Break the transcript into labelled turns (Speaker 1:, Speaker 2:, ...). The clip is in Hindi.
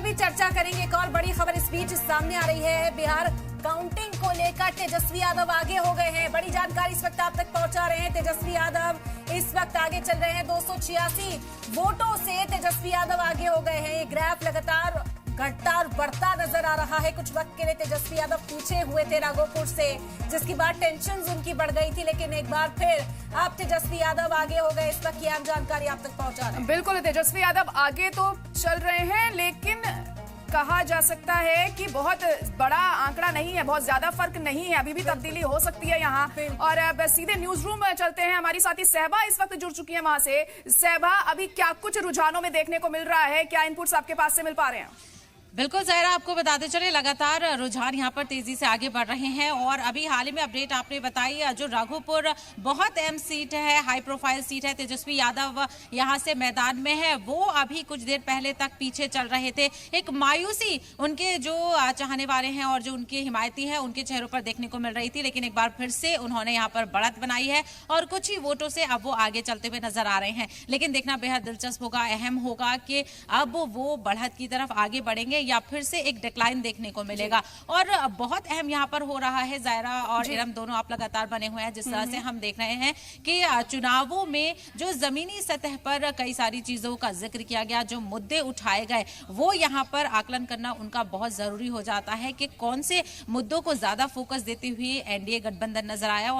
Speaker 1: भी चर्चा करेंगे। एक और बड़ी खबर इस बीच सामने आ रही है। बिहार काउंटिंग को लेकर तेजस्वी यादव आगे हो गए हैं। बड़ी जानकारी इस वक्त आप तक पहुंचा रहे हैं। तेजस्वी यादव इस वक्त आगे चल रहे हैं। 286 वोटों से तेजस्वी यादव आगे हो गए हैं। ये ग्राफ लगातार घटता और बढ़ता नजर आ रहा है। कुछ वक्त के लिए तेजस्वी यादव पीछे हुए थे राघोपुर से, जिसके बाद टेंशन उनकी बढ़ गई थी, लेकिन एक बार फिर अब तेजस्वी यादव आगे हो गए। इस वक्त की अहम जानकारी आप तक पहुंचा रहे हैं।
Speaker 2: बिल्कुल, तेजस्वी यादव आगे तो चल रहे हैं, लेकिन कहा जा सकता है कि बहुत बड़ा आंकड़ा नहीं है, बहुत ज्यादा फर्क नहीं है, अभी भी तब्दीली हो सकती है यहाँ। और अब सीधे न्यूज रूम में चलते हैं। हमारी साथी सहबा इस वक्त जुड़ चुकी है वहां से। सहबा, अभी क्या कुछ रुझानों में देखने को मिल रहा है? क्या इनपुट्स आपके पास से मिल पा रहे हैं?
Speaker 3: बिल्कुल ज़ाहिरा, आपको बताते चले लगातार रुझान यहाँ पर तेजी से आगे बढ़ रहे हैं। और अभी हाल ही में अपडेट आपने बताई, जो राघोपुर बहुत अहम सीट है, हाई प्रोफाइल सीट है, तेजस्वी यादव यहाँ से मैदान में है। वो अभी कुछ देर पहले तक पीछे चल रहे थे। एक मायूसी उनके जो चाहने वाले हैं और जो उनके हिमायती हैं उनके चेहरों पर देखने को मिल रही थी, लेकिन एक बार फिर से उन्होंने यहाँ पर बढ़त बनाई है और कुछ ही वोटों से अब वो आगे चलते हुए नजर आ रहे हैं। लेकिन देखना बेहद दिलचस्प होगा, अहम होगा कि अब वो बढ़त की तरफ आगे बढ़ेंगे या फिर से एक डिक्लाइन देखने को मिलेगा। और बहुत अहम यहाँ पर हो रहा है, जायरा और इरम दोनों आप लगातार बने हुए हैं। जिस तरह से हम देख रहे हैं कि चुनावों में जो जमीनी सतह पर कई सारी चीजों का जिक्र किया गया, जो मुद्दे उठाए गए, वो यहाँ पर आकलन करना उनका बहुत जरूरी हो जाता है कि कौन से मुद्दों को ज्यादा फोकस देते हुए एनडीए गठबंधन नजर आया।